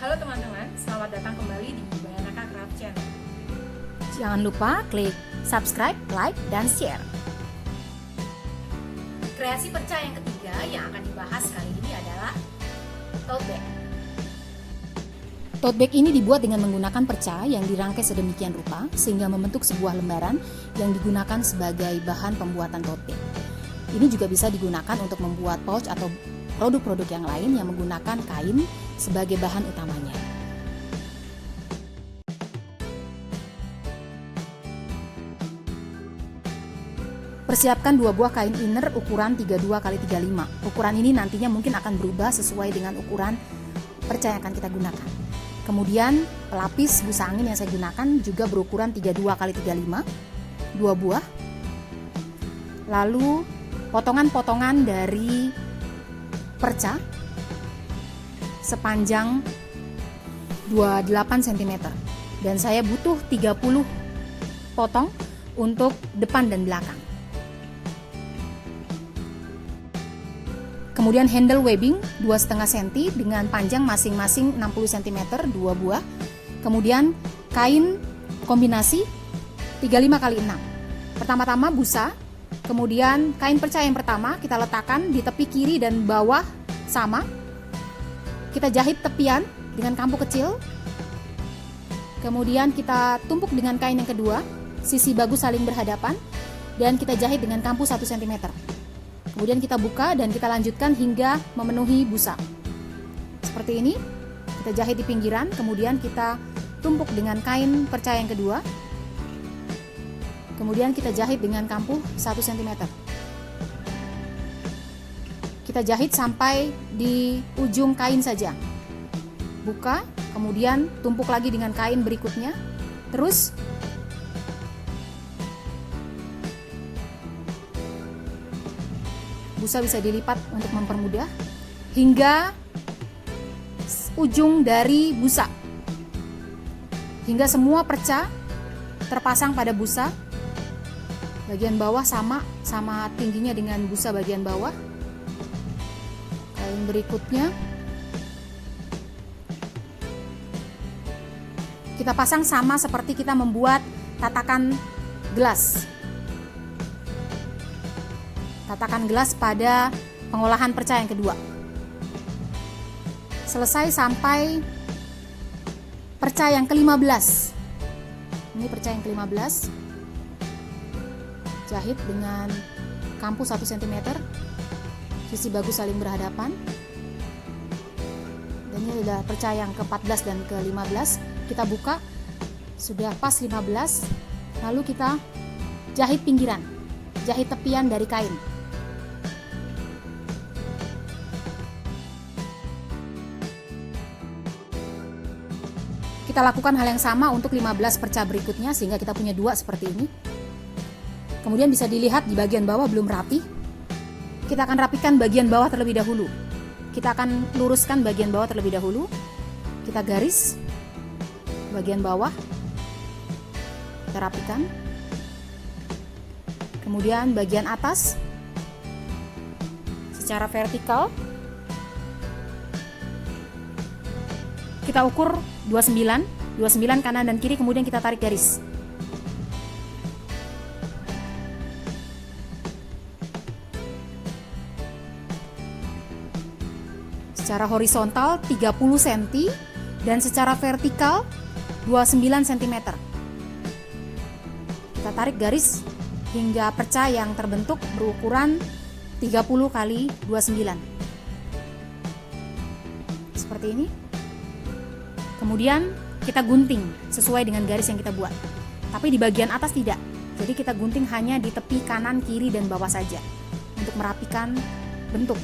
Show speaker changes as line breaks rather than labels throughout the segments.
Halo teman-teman, selamat datang kembali di Bayanaka Craft Channel.
Jangan lupa klik subscribe, like, dan share.
Kreasi perca yang ketiga yang akan dibahas kali ini adalah tote bag.
Tote bag ini dibuat dengan menggunakan perca yang dirangkai sedemikian rupa sehingga membentuk sebuah lembaran yang digunakan sebagai bahan pembuatan tote bag. Ini juga bisa digunakan untuk membuat pouch atau produk-produk yang lain yang menggunakan kain sebagai bahan utamanya. Persiapkan 2 buah kain inner ukuran 32x35. Ukuran ini nantinya mungkin akan berubah sesuai dengan ukuran perca yang akan kita gunakan. Kemudian pelapis busa angin yang saya gunakan juga berukuran 32x35, 2 buah. Lalu potongan-potongan dari perca sepanjang 28 cm dan saya butuh 30 potong untuk depan dan belakang. Kemudian handle webbing 2,5 cm dengan panjang masing-masing 60 cm 2 buah. Kemudian kain kombinasi 35x6. Pertama-tama busa, kemudian kain perca yang pertama kita letakkan di tepi kiri dan bawah sama. Kita jahit tepian dengan kampu kecil. Kemudian kita tumpuk dengan kain yang kedua, sisi bagus saling berhadapan, dan kita jahit dengan kampu 1 cm. Kemudian kita buka dan kita lanjutkan hingga memenuhi busa. Seperti ini, kita jahit di pinggiran, kemudian kita tumpuk dengan kain perca yang kedua. Kemudian kita jahit dengan kampu 1 cm. Kita jahit sampai di ujung kain saja. Buka, kemudian tumpuk lagi dengan kain berikutnya. Terus busa bisa dilipat untuk mempermudah hingga ujung dari busa. Hingga semua perca terpasang pada busa. Bagian bawah sama tingginya dengan busa bagian bawah. Kain berikutnya kita pasang sama seperti kita membuat tatakan gelas. Tatakan gelas pada pengolahan perca yang kedua. Selesai sampai perca yang ke-15. Ini perca yang ke-15. Jahit dengan kampu 1 cm. Sisi bagus saling berhadapan. Dan ini adalah perca yang ke-14 dan ke-15. Kita buka, sudah pas 15. Lalu kita jahit pinggiran, jahit tepian dari kain. Kita lakukan hal yang sama untuk 15 perca berikutnya sehingga kita punya 2 seperti ini. Kemudian bisa dilihat di bagian bawah belum rapi. Kita akan rapikan bagian bawah terlebih dahulu. Kita akan luruskan bagian bawah terlebih dahulu. Kita garis bagian bawah. Kita rapikan. Kemudian bagian atas secara vertikal kita ukur 29 kanan dan kiri, kemudian kita tarik garis. Secara horizontal 30 cm dan secara vertikal 29 cm. Kita tarik garis hingga perca yang terbentuk berukuran 30x29. Seperti ini. Kemudian kita gunting sesuai dengan garis yang kita buat. Tapi di bagian atas tidak. Jadi kita gunting hanya di tepi kanan, kiri, dan bawah saja untuk merapikan bentuk.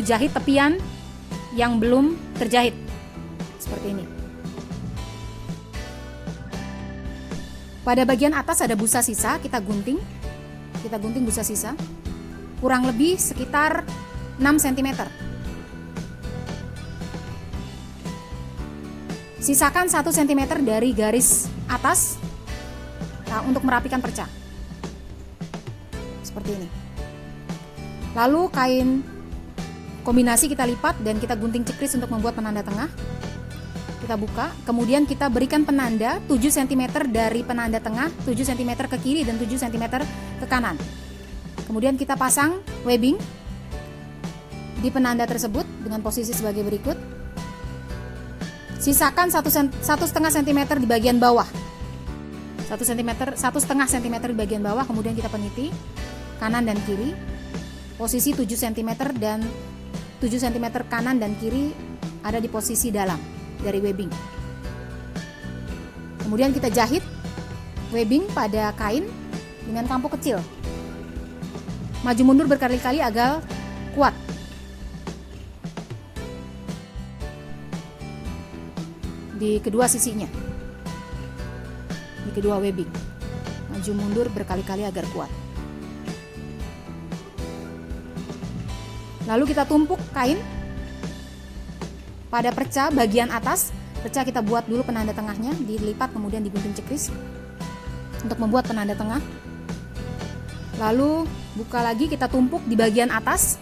Jahit tepian yang belum terjahit seperti ini. Pada bagian atas ada busa sisa, kita gunting busa sisa kurang lebih sekitar 6 cm. Sisakan 1 cm dari garis atas untuk merapikan perca. seperti ini. Lalu kain kombinasi kita lipat dan kita gunting cekris untuk membuat penanda tengah. Kita buka, kemudian kita berikan penanda 7 cm dari penanda tengah, 7 cm ke kiri dan 7 cm ke kanan. Kemudian kita pasang webbing di penanda tersebut dengan posisi sebagai berikut. Sisakan 1,5 cm di bagian bawah. 1,5 cm di bagian bawah, kemudian kita peniti kanan dan kiri. Posisi 7 cm dan 7 cm kanan dan kiri ada di posisi dalam dari webbing. Kemudian kita jahit webbing pada kain dengan kampo kecil. Maju mundur berkali-kali agar kuat. Di kedua sisinya, di kedua webbing, maju mundur berkali-kali agar kuat. Lalu kita tumpuk kain pada perca bagian atas. Perca kita buat dulu penanda tengahnya, dilipat kemudian digunting cekris untuk membuat penanda tengah. Lalu buka lagi, kita tumpuk di bagian atas,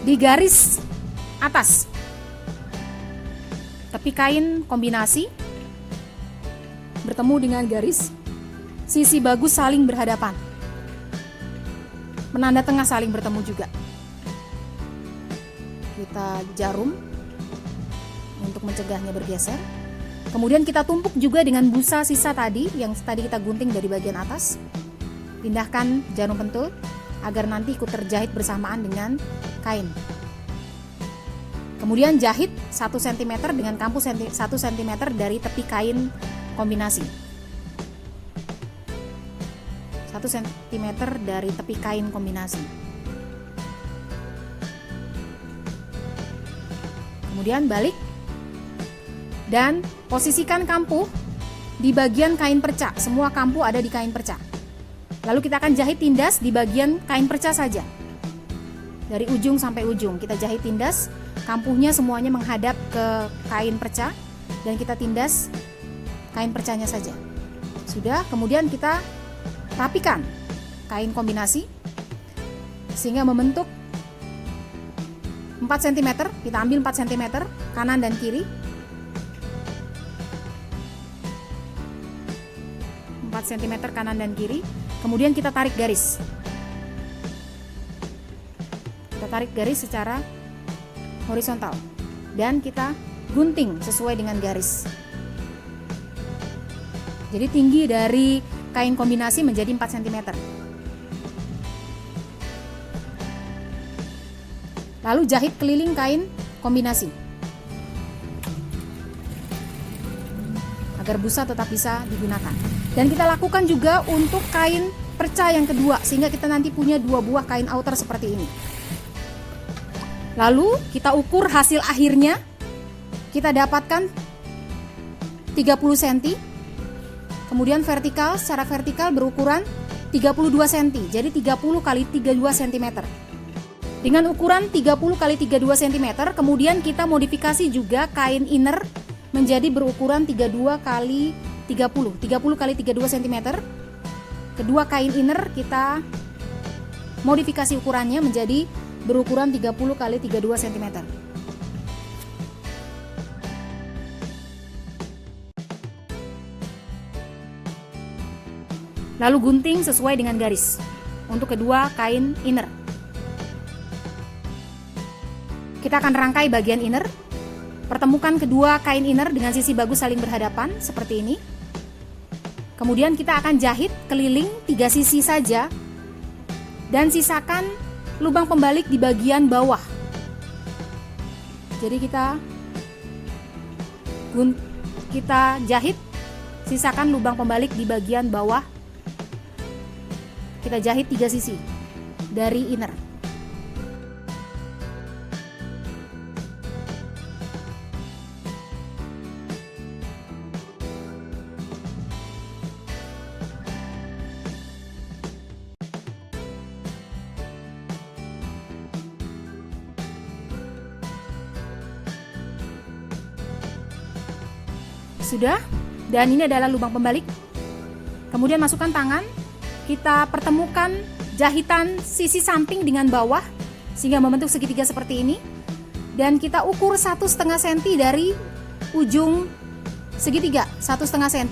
di garis atas. Tepi kain kombinasi bertemu dengan garis sisi bagus saling berhadapan. Penanda tengah saling bertemu juga. Kita jarum untuk mencegahnya bergeser. Kemudian kita tumpuk juga dengan busa sisa tadi yang tadi kita gunting dari bagian atas. Pindahkan jarum pentul agar nanti ikut terjahit bersamaan dengan kain. Kemudian jahit 1 cm dengan kampu 1 cm dari tepi kain kombinasi. 1 cm dari tepi kain kombinasi. Kemudian balik dan posisikan kampu di bagian kain perca. Semua kampu ada di kain perca. Lalu kita akan jahit tindas di bagian kain perca saja. Dari ujung sampai ujung kita jahit tindas. Kampuhnya semuanya menghadap ke kain perca dan kita tindas kain percanya saja. Sudah, kemudian kita rapikan kain kombinasi sehingga membentuk 4 cm. Kita ambil 4 cm kanan dan kiri. 4 cm kanan dan kiri. Kemudian kita tarik garis. Kita tarik garis secara horizontal dan kita gunting sesuai dengan garis. Jadi tinggi dari kain kombinasi menjadi 4 cm. Lalu jahit keliling kain kombinasi agar busa tetap bisa digunakan. Dan kita lakukan juga untuk kain perca yang kedua sehingga kita nanti punya 2 buah kain outer seperti ini. Lalu kita ukur hasil akhirnya, kita dapatkan 30 cm, kemudian vertikal, secara vertikal berukuran 32 cm, jadi 30 kali 32 cm. Dengan ukuran 30 kali 32 cm, kemudian kita modifikasi juga kain inner menjadi berukuran 32 kali 30 kali 32 cm. Kedua kain inner kita modifikasi ukurannya menjadi berukuran 30 kali 32 cm. Lalu gunting sesuai dengan garis untuk kedua kain inner. Kita akan rangkai bagian inner. Pertemukan kedua kain inner dengan sisi bagus saling berhadapan seperti ini. Kemudian kita akan jahit keliling 3 sisi saja dan sisakan lubang pembalik di bagian bawah. Jadi kita jahit, sisakan lubang pembalik di bagian bawah. Kita jahit 3 sisi dari inner. Sudah, dan ini adalah lubang pembalik. Kemudian masukkan tangan, kita pertemukan jahitan sisi samping dengan bawah sehingga membentuk segitiga seperti ini, dan kita ukur 1,5 cm dari ujung segitiga, 1,5 cm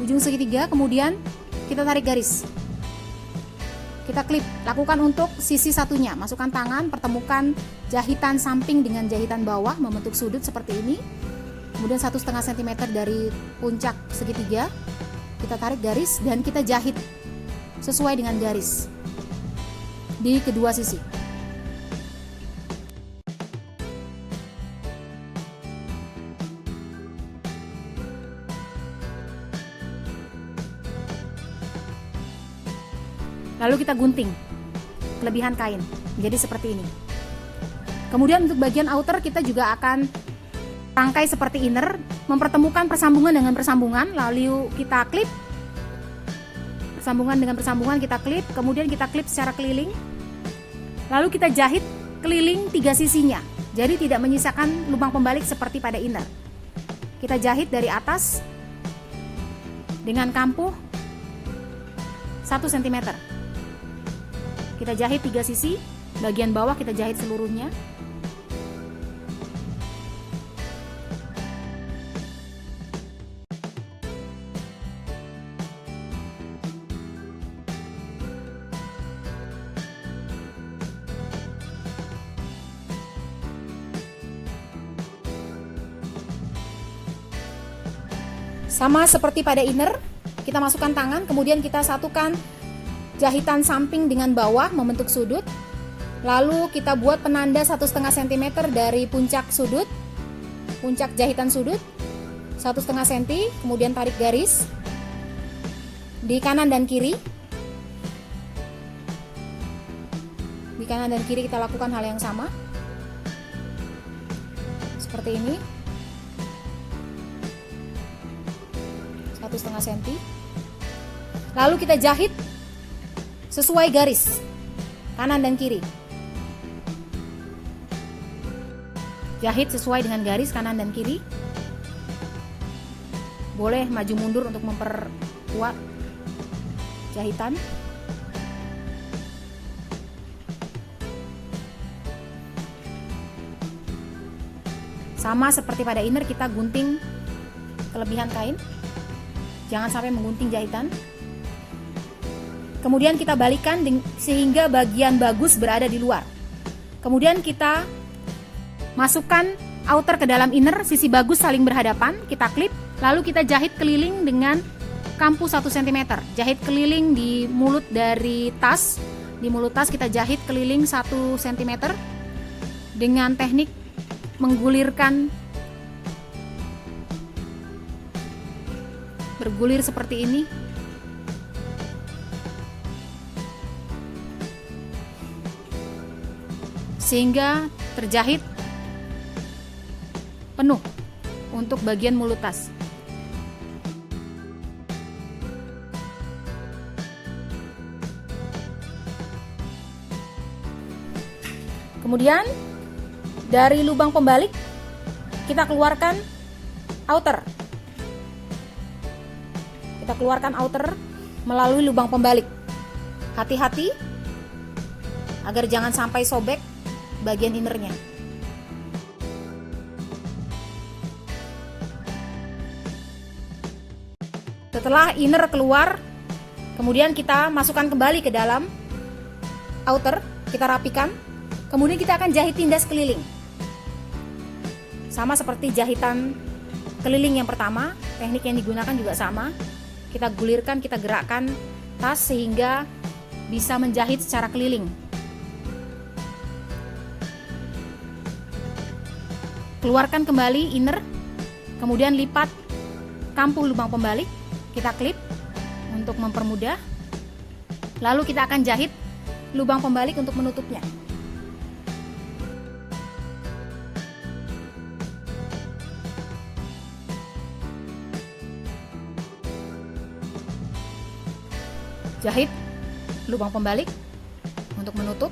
ujung segitiga, kemudian kita tarik garis, kita klip. Lakukan untuk sisi satunya, masukkan tangan, pertemukan jahitan samping dengan jahitan bawah membentuk sudut seperti ini, kemudian 1,5 cm dari puncak segitiga, kita tarik garis dan kita jahit sesuai dengan garis di kedua sisi. Lalu kita gunting kelebihan kain menjadi seperti ini. Kemudian untuk bagian outer kita juga akan rangkai seperti inner, mempertemukan persambungan dengan persambungan, lalu kita klip. Persambungan dengan persambungan kita klip, kemudian kita klip secara keliling. Lalu kita jahit keliling 3 sisinya. Jadi tidak menyisakan lubang pembalik seperti pada inner. Kita jahit dari atas dengan kampuh 1 cm. Kita jahit 3 sisi, bagian bawah kita jahit seluruhnya. Sama seperti pada inner, kita masukkan tangan, kemudian kita satukan jahitan samping dengan bawah membentuk sudut. Lalu kita buat penanda 1,5 cm dari puncak sudut, puncak jahitan sudut 1,5 cm, kemudian tarik garis di kanan dan kiri. Di kanan dan kiri kita lakukan hal yang sama seperti ini, 1,5 cm. Lalu kita jahit sesuai garis kanan dan kiri. Jahit sesuai dengan garis kanan dan kiri. Boleh maju mundur untuk memperkuat jahitan. Sama seperti pada inner, kita gunting kelebihan kain. Jangan sampai menggunting jahitan. Kemudian kita balikkan sehingga bagian bagus berada di luar. Kemudian kita masukkan outer ke dalam inner, sisi bagus saling berhadapan, kita klip, lalu kita jahit keliling dengan kampuh 1 cm. Jahit keliling di mulut dari tas. Di mulut tas kita jahit keliling 1 cm dengan teknik menggulirkan, bergulir seperti ini. Sehingga terjahit penuh untuk bagian mulut tas. Kemudian dari lubang pembalik kita keluarkan outer. Kita keluarkan outer melalui lubang pembalik. Hati-hati agar jangan sampai sobek bagian innernya. Setelah inner keluar, kemudian kita masukkan kembali ke dalam outer, kita rapikan. Kemudian kita akan jahit tindas keliling. Sama seperti jahitan keliling yang pertama, teknik yang digunakan juga sama. Kita gulirkan, kita gerakkan tas sehingga bisa menjahit secara keliling. Keluarkan kembali inner, kemudian lipat kampuh lubang pembalik, kita klip untuk mempermudah. Lalu kita akan jahit lubang pembalik untuk menutupnya. Jahit lubang pembalik untuk menutup.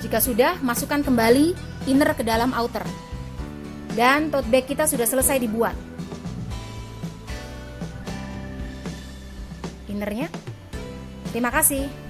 Jika sudah, masukkan kembali inner ke dalam outer. Dan tote bag kita sudah selesai dibuat. innernya. Terima kasih.